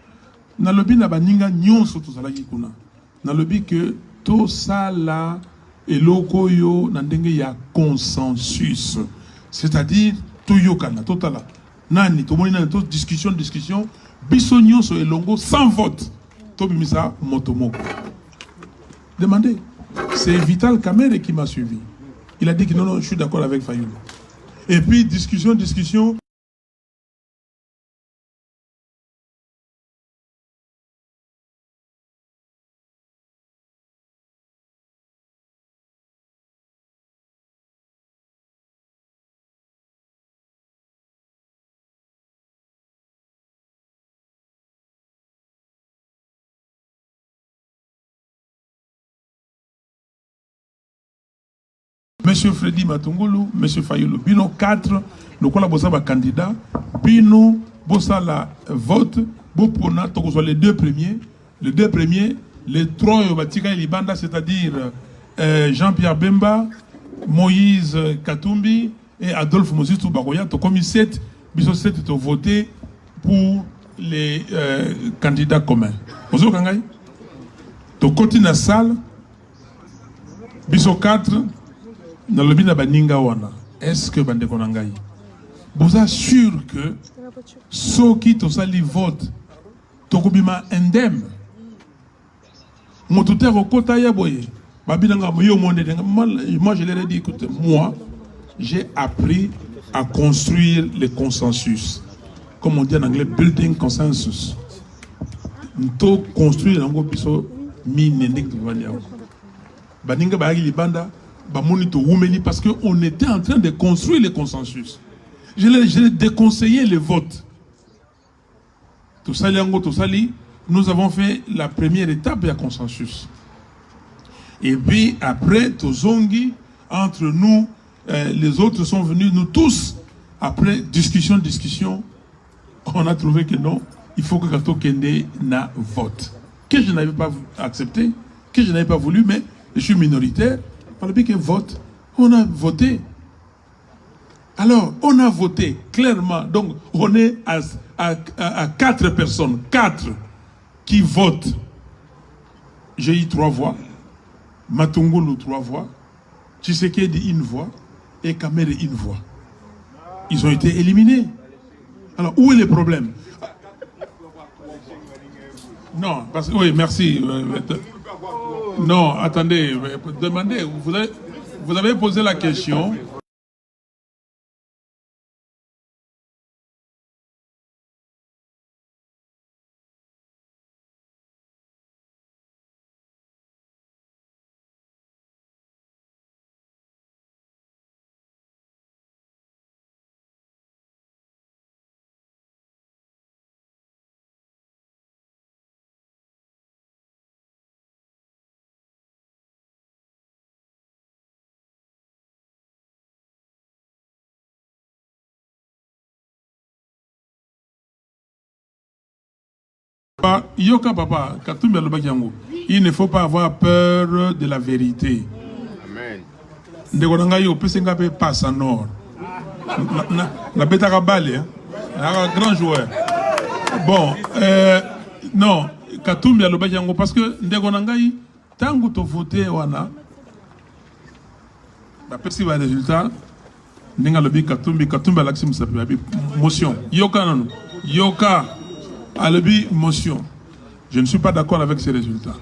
Speaker 1: na lobi na baninga nyonso to zalaki kuna na lobi que to sala eloko yo na ndenge ya consensus c'est-à-dire to yokana totala nani to moni na to discussion biso nyonso elongo sans vote to bimisa motomoko demandez. C'est Vital Kamerhe qui m'a suivi. Il a dit que non, je suis d'accord avec Fayoulou. Et puis, discussion. Monsieur Freddy Matungulu, Monsieur Fayoulou, Bino 4, nous avons un candidat, Bino, Bossala vote, Bopona, les deux premiers, les trois Yobatika et Libanda, c'est-à-dire Jean-Pierre Bemba, Moïse Katumbi et Adolphe Moses Baroya, tu comme 7, Biso 7 ont voté pour les candidats communs. Vous avez vu? Tu continues la salle, Biso 4, dans le bina baninga wana est-ce que bande konangai vous assure que ceux qui to sali vote to kubima indemne motuter okota ya boye babinanga yo monde moi je leur ai dit écoute moi j'ai appris à construire le consensus comme on dit en anglais building consensus to construire nango biso mine ndek to vania baninga ba libanda parce qu'on était en train de construire le consensus. Je l'ai déconseillé le vote. Tout ça, nous avons fait la première étape du consensus. Et puis après, Tozongi, entre nous, les autres sont venus, nous tous, après discussion, on a trouvé que non, il faut que Kato Kende na vote. Que je n'avais pas accepté, que je n'avais pas voulu, mais je suis minoritaire. Par le biais que vote, on a voté. Alors, on a voté clairement. Donc, on est à 4 personnes, 4 qui votent. J'ai eu 3 voix. Matungulu 3 voix. Tshisekedi 1 voix. Et Kamerhe 1 voix. Ils ont été éliminés. Alors, où est le problème? Non, parce que, oui, merci. Non, attendez, demandez, vous avez posé la question. Yoka papa, Katumbi alobaki yango. Il ne faut pas avoir peur de la vérité.
Speaker 5: Amen.
Speaker 1: Ndeko nanga yo pesenga pe passe en or. Na betaka balle, un grand joueur. Bon, non, Katumbi alobaki yango parce que ndeko nanga yi tangu to voter wana ba pesi ba résultat ndinga lobi Katumbi alaxi musapi abi motion. Yoka non. Yoka alobi motion. Je ne suis pas d'accord avec ces résultats.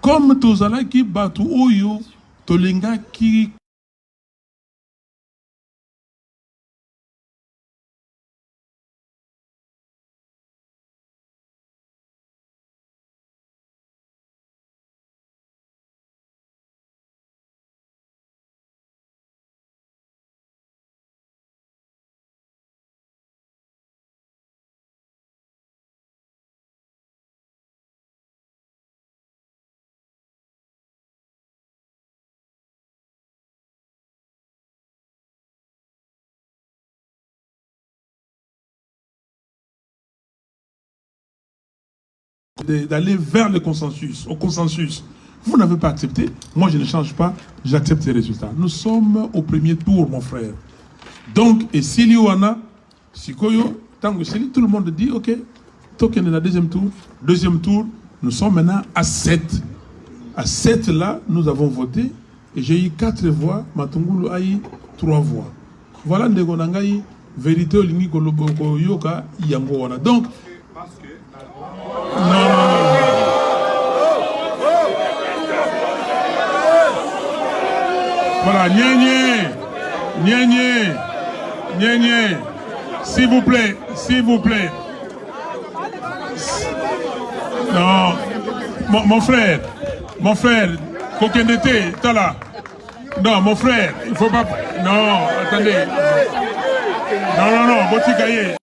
Speaker 1: Comme tozala ki batu oyo tolinga ki d'aller vers le consensus, au consensus. Vous n'avez pas accepté, moi je ne change pas, j'accepte ces résultats. Nous sommes au premier tour, mon frère. Donc, et s'il y en a, Sikoyo, tant que tout le monde dit, ok, token est la deuxième tour, nous sommes maintenant à 7. À 7 là, nous avons voté, et j'ai eu 4 voix, Matungulu a eu 3 voix. Voilà, Ndegonangaï, vérité, Olingi Koloboko, Yoka, Yango. Donc, non. Voilà, Nienye, s'il vous plaît. Non, mon frère, Kokendete, t'as là. Non, mon frère, il faut pas. Non, attendez. Non, Botikaye.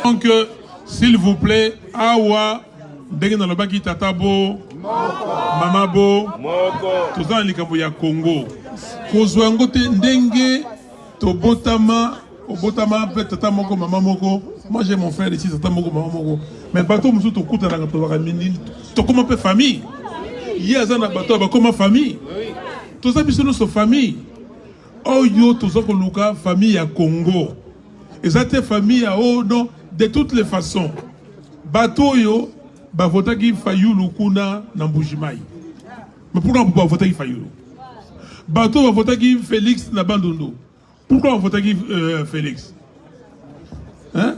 Speaker 1: Donc, s'il vous plaît, Awa, Degen dans le baki Tatabo, Mamabo, tout ça, l'Ikambo ya Congo. Kozwangote Ndenge, Tobotama, Obotama, Tata Moko, Mama Moko. Moi, j'ai mon frère ici, Tata Moko, Mama Moko. Mais bateau, Moussou, Tokuta, tu comment fait famille? Yazana bateau, comment famille? Tout ça, c'est notre famille. Oh, yo, tout ça, famille à Congo. Et ça, c'est famille à oh, non. De toutes les façons, bateau yo, ba votaki Fayulu kuna na Mbujimai. Mais pourquoi on peut pas voter Fayulu? Bateau va voter Félix na Bandundu. Pourquoi on vote Félix? Hein?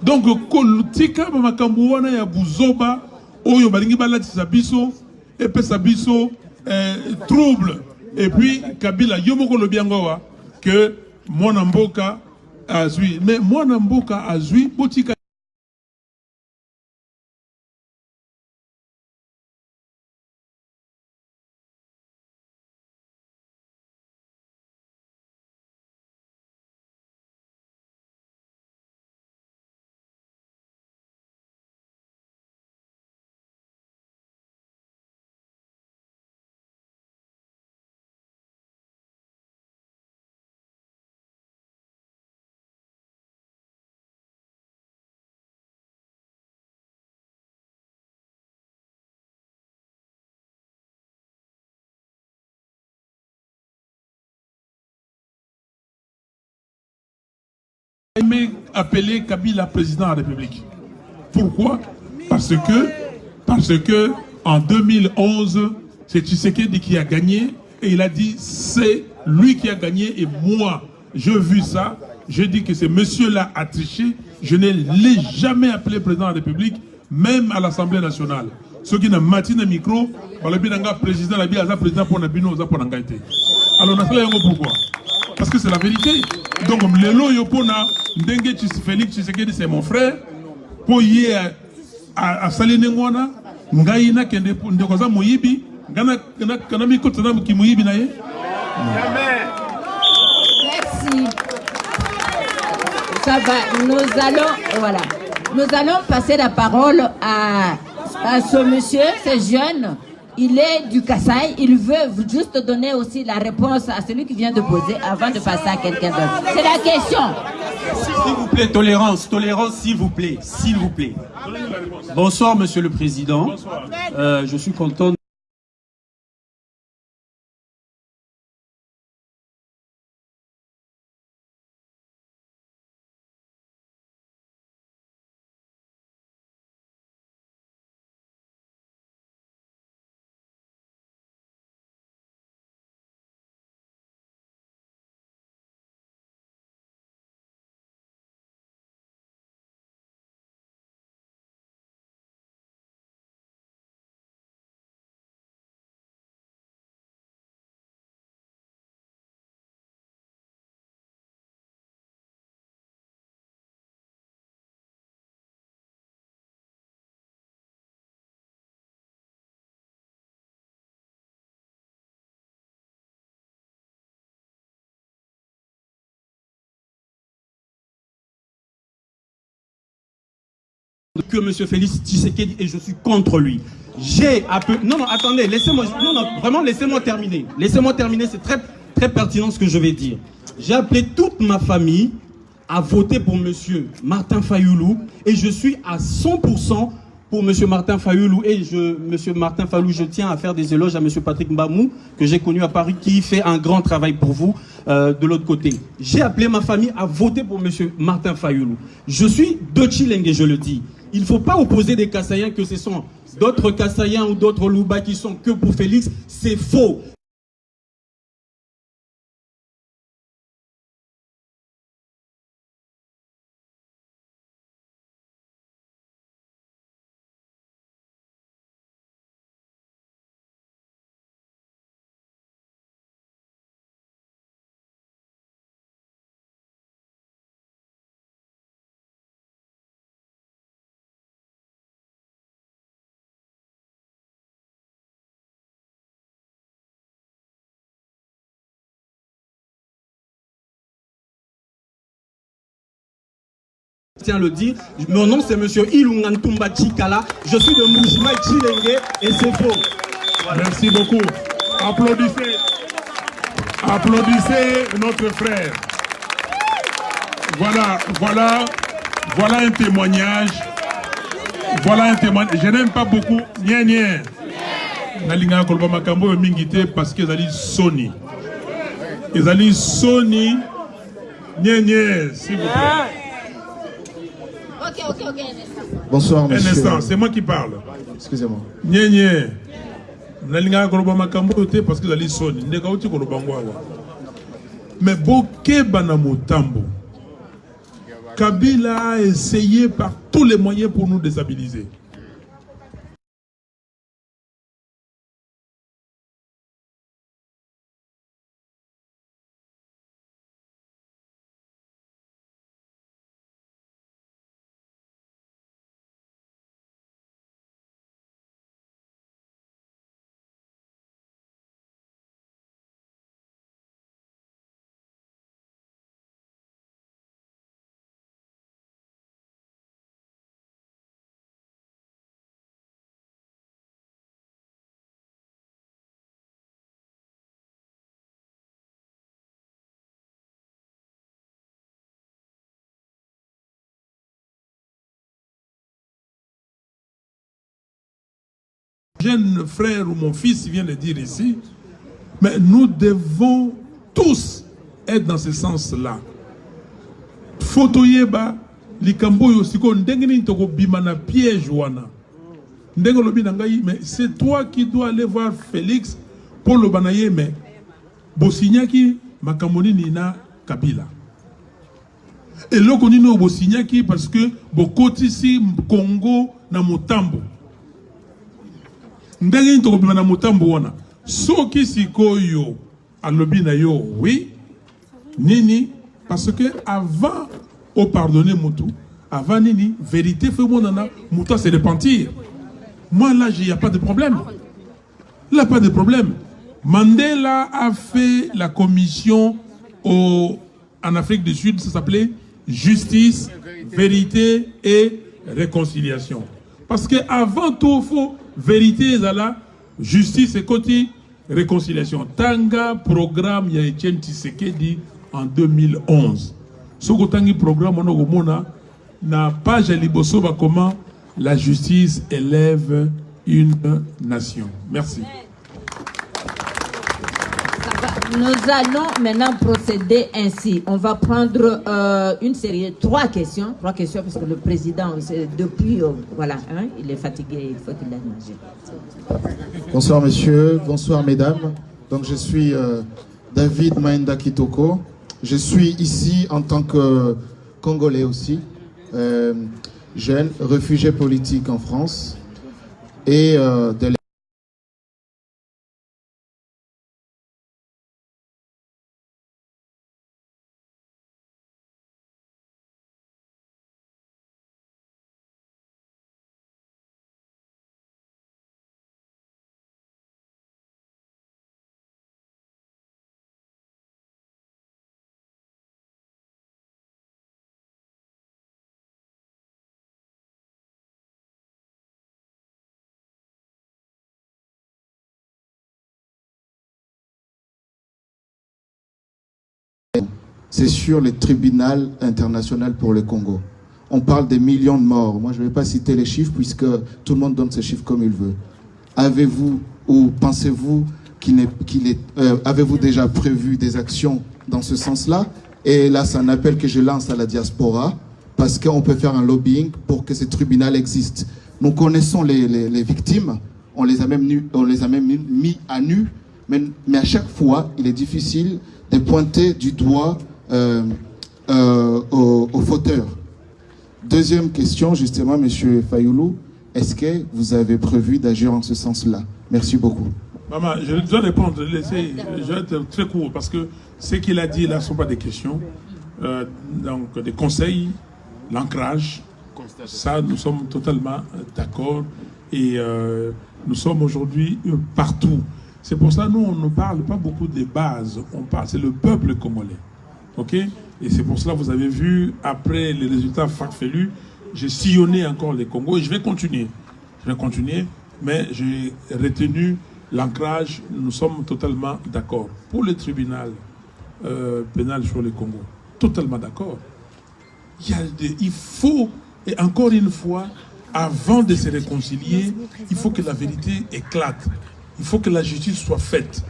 Speaker 1: Donc, kolutika ba makambu wana ya buzoba oyo balingi balatisa biso epesa biso trouble. Et puis Kabila yomoko lobiangowa que mon mboka Azui, mais moi Namboka Azui, Botika. Aimé appeler Kabila président de la République. Pourquoi? Parce que en 2011, c'est Tshisekedi qui a gagné et il a dit c'est lui qui a gagné et moi, j'ai vu ça, je dis que ce monsieur-là a triché, je ne l'ai jamais appelé président de la République, même à l'Assemblée nationale. ceux qui n'ont mati na micro, balobi nanga président la bia, président pour nabino, za pour nangaite. Alors on a fait pourquoi? Parce que c'est la vérité. Donc lelo yopona ndenge Félix Tshisekedi c'est mon frère. Pour y à saliner ngwana, ngai na kende ndeko za moyibi, kana mi kotana ki moyibi na ye.
Speaker 5: Merci. Ça va, nous allons passer la parole à ce monsieur, ce jeune. Il est du Kasaï, il veut juste donner aussi la réponse à celui qui vient de poser avant de passer à quelqu'un d'autre. C'est la question.
Speaker 3: S'il vous plaît, tolérance, s'il vous plaît, s'il vous plaît. Bonsoir, Monsieur le Président. Je suis content. Que M. Félix Tshisekedi et je suis contre lui. J'ai appelé... Non, attendez, laissez-moi... Non, vraiment, laissez-moi terminer. Laissez-moi terminer, c'est très, très pertinent ce que je vais dire. J'ai appelé toute ma famille à voter pour M. Martin Fayoulou et je suis à 100% pour M. Martin Fayoulou. Et M. Martin Fayoulou, je tiens à faire des éloges à M. Patrick Mbamou, que j'ai connu à Paris, qui fait un grand travail pour vous de l'autre côté. J'ai appelé ma famille à voter pour M. Martin Fayoulou. Je suis de Chilenge, je le dis. Il ne faut pas opposer des Kassaïens que ce sont d'autres Kassaïens ou d'autres Louba qui sont que pour Félix. C'est faux. Je tiens à le dire, mon nom c'est monsieur Ilungantumba Chikala, je suis de Mujima Chilenge et c'est faux.
Speaker 1: Voilà. Merci beaucoup. Applaudissez. Applaudissez notre frère. Voilà un témoignage. Voilà un témoignage. Je n'aime pas beaucoup. Nien. Nalinga kolba makambo mingité parce qu'ils allaient Sony. Ils allaient Sony. Nien, s'il vous plaît.
Speaker 5: Ok.
Speaker 6: Bonsoir, monsieur.
Speaker 1: Un instant, c'est moi qui parle.
Speaker 6: Excusez-moi.
Speaker 1: Nye. Nalinga koloba makambo te parce que zali soni. Ndeka uti koloba ngwawa. Mais boke bana motambo. Kabila a essayé par tous les moyens pour nous déstabiliser. Jeune frère ou mon fils vient de dire ici, mais nous devons tous être dans ce sens-là. Fotoyeba, likambo yosiko ndengeni toko bimana piège wana. Ndengo lobi nangai, mais c'est toi qui dois aller voir Félix pour le banaye, mais bosignaki makamoni nina Kabila. Et là qu'on no bosignaki parce que bokoti si Congo na motambo. ndenge to ko na mutambo wana soki sikoyo alobi na yo oui nini parce que avant au pardonner mutu avant nini vérité fait monana mutu se repentir. Moi là il y a pas de problème. Là pas de problème. Mandela a fait la commission en Afrique du Sud, ça s'appelait Justice, Vérité et Réconciliation. Parce que avant tout, faut vérité, la justice et côté réconciliation. Tanga programme il y a Etienne Tshisekedi en 2011. Ce programme on a na page liboso comment la justice élève une nation. Merci.
Speaker 5: Nous allons maintenant procéder ainsi. On va prendre une série de 3 questions parce que le président, depuis, voilà, hein, il est fatigué, il faut qu'il aille manger.
Speaker 6: Bonsoir messieurs, bonsoir mesdames. Donc je suis David Maenda Kitoko. Je suis ici en tant que Congolais aussi, jeune, réfugié politique en France et de c'est sur le tribunal international pour le Congo. On parle des millions de morts. Moi, je ne vais pas citer les chiffres puisque tout le monde donne ses chiffres comme il veut. Avez-vous ou pensez-vous avez-vous déjà prévu des actions dans ce sens-là? Et là, c'est un appel que je lance à la diaspora parce qu'on peut faire un lobbying pour que ce tribunal existe. Nous connaissons les victimes, on les a même mis à nu, mais à chaque fois, il est difficile de pointer du doigt aux fauteurs. Deuxième question, justement, M. Fayoulou, est-ce que vous avez prévu d'agir en ce sens-là? Merci beaucoup.
Speaker 1: Maman, je dois répondre, je vais être très court, parce que ce qu'il a dit là ne sont pas des questions, donc des conseils, l'ancrage, ça nous sommes totalement d'accord, et nous sommes aujourd'hui partout. C'est pour ça que nous, on ne parle pas beaucoup des bases, c'est le peuple congolais. Ok? Et c'est pour cela que vous avez vu, après les résultats farfelus, j'ai sillonné encore les Congos et je vais continuer. Mais j'ai retenu l'ancrage, nous sommes totalement d'accord. Pour le tribunal pénal sur le Congo, totalement d'accord. Il faut, et encore une fois, avant de se réconcilier, il faut que la vérité éclate. Il faut que la justice soit faite.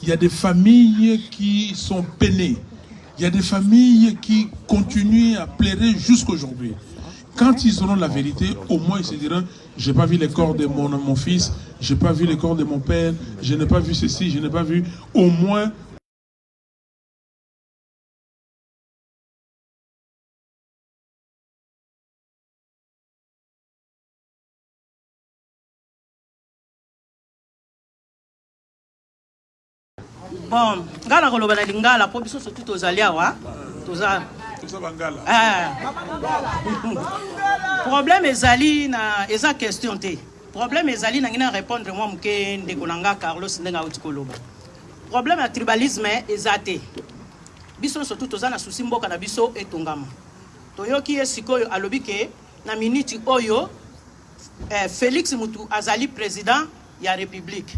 Speaker 1: Il y a des familles qui sont peinées. Il y a des familles qui continuent à pleurer jusqu'aujourd'hui. Quand ils auront la vérité, au moins ils se diront, j'ai pas vu les corps de mon fils, j'ai pas vu les corps de mon père, je n'ai pas vu ceci, je n'ai pas vu. Au moins,
Speaker 7: bon, ngala koloba na lingala po biso surtout tozali awa toza
Speaker 1: bangala.
Speaker 7: Problème ezali na eza question te. Problème ezali na ngina répondre moi muke ndeko nanga Carlos ndenga utikoloba. Problème ya tribalisme ezate. Biso surtout toza na souci mboka na biso etongama. Toyoki esikoyo alobi ke na minute oyo Félix Mutu azali président ya République.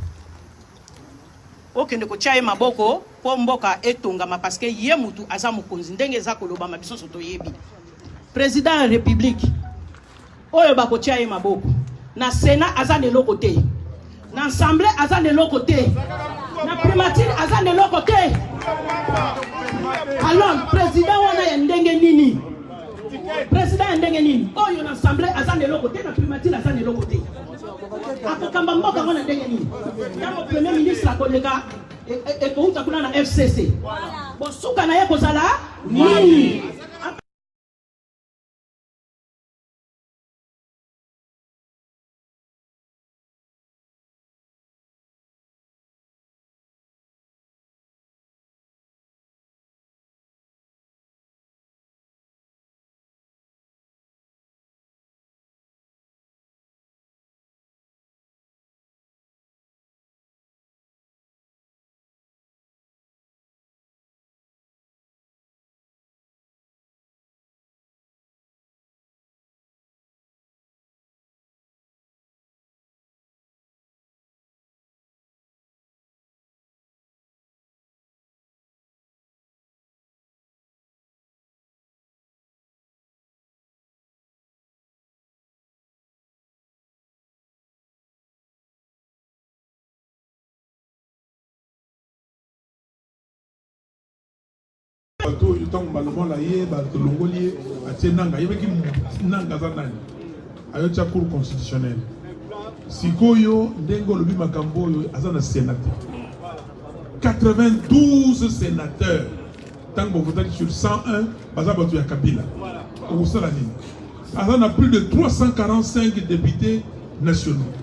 Speaker 7: Okende ko chaye maboko po mboka etongama parce que ye mutu aza mokonzi ndenge za koloba mabiso soto yebi président ya république oyo bako chaye maboko na sénat aza de l'autre côté na assemblée aza de l'autre côté na primature aza de l'autre côté alors président wana ya ndenge nini président ya ndenge nini oyo na assemblée aza de l'autre côté na primature aza de l'autre côté akokamba mboka wana ndenge nini yango premier ministre akoleka ekouta kuna na FCC bosuka na ye kozala nini
Speaker 1: bato oyo ntango balomala ye batolongoli ye atie nanga ayebaki nanga aza nani ayotia cour constitutionnelle sikoyo ndenge olobi makambo oyo aza na sénateur 92 sénateurs ntango bovotaki sur 101 baza bato ya Kabila okosala nini aza na plus de 345 députés nationaux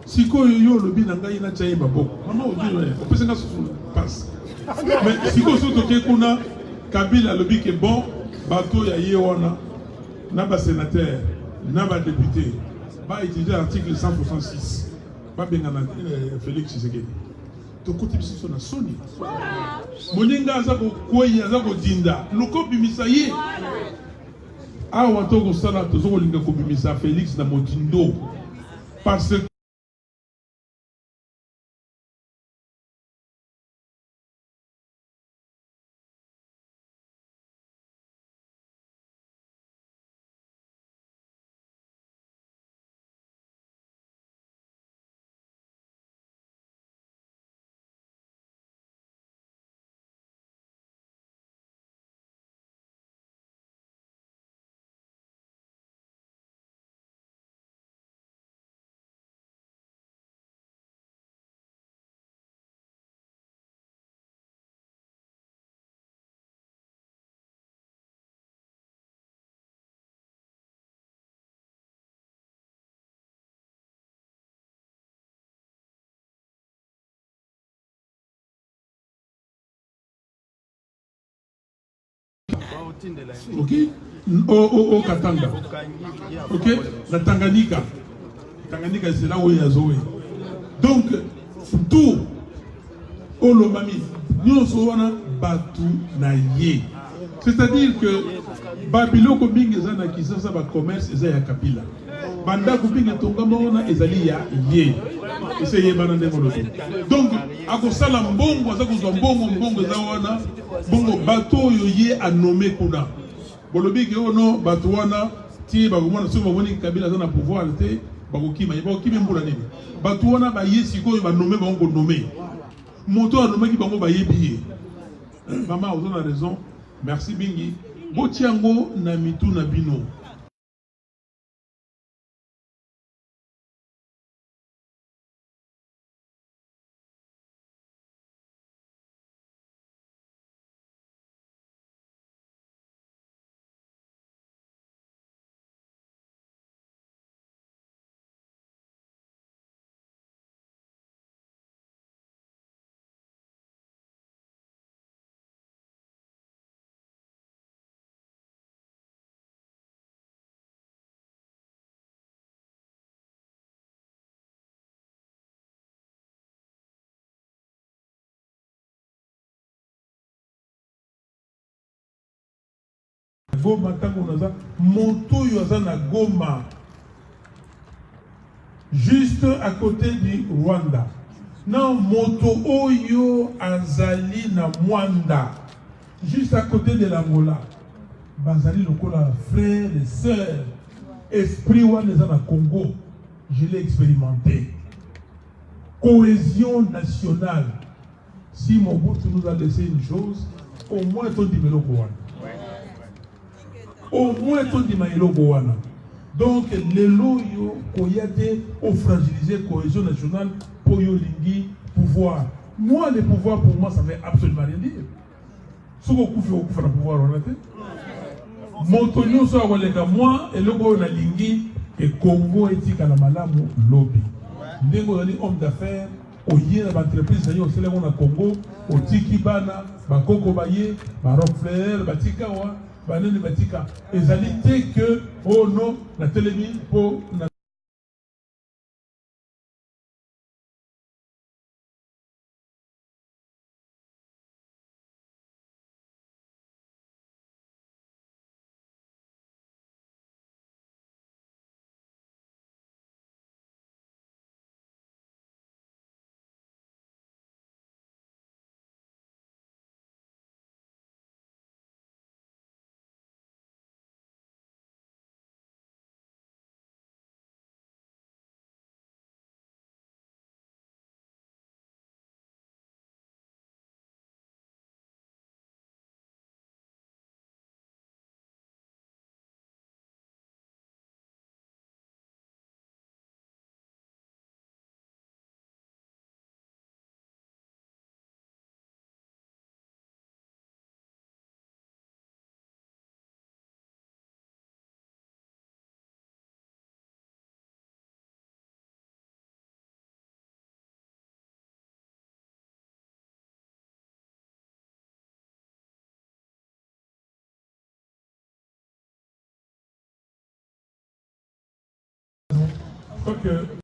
Speaker 1: sikoyo yo olobi na ngai natia ye maboko mama odire opesi nga susu passe mais sikoyo so toke kuna Kabila alobi ke bon bato ya ye wana na basénateur na badéputé bautiliser l'article 166 babengana Félix Tshisekedi tokoti biso na soni moninga aza kokweya aza kodinda lokobimisa ye awa tokosala tozokolinga kobimisa Félix na motindo parce que ok au Katanga ok la Tanganyika c'est là où il y a Zoé donc tout au Lomami nous sommes battu naïe c'est-à-dire que Babylone comme bingezana qui ça va commerce et ya Kabila banda kubinga tongama ona ezali ya ye essayer banande moloto donc akosala mbongo azakozwa mbongo za wana bongo bato oyo ye a nommé kuna bolobi ke ono bato wana ti bakomona soki bamoni Kabila aza na pouvoir te bakokima ye bakokima mbula nini bato wana baye sikoyo banome bango konome moto anomaki bango bayebi ye mama ozo na raison merci bingi botiango na mitu na bino. Goma tango naza moto yoza na Goma juste à côté du Rwanda na moto oyo azali na Mwanda juste à côté de l'Angola bazali lokola frères et sœurs esprit wana eza na Congo je l'ai expérimenté cohésion nationale si Mobutu nous a laissé une chose au moins ton dimelo wana au moins tout dit wana. Donc les loyaux koyate ont fragilisé cohésion nationale pour yolingi pouvoir. Moi le pouvoir pour moi ça veut absolument rien dire. Ce qu'on fait au pouvoir on a été. Montonio soit moi et le go na lingi et Congo etika na malamu lobby. Ndengo ni homme d'affaires oye na entreprise yo sele na Congo otiki bana bakoko baye ba Rockefeller batika wa banene batika ezali te que oh non la télévision pour crois que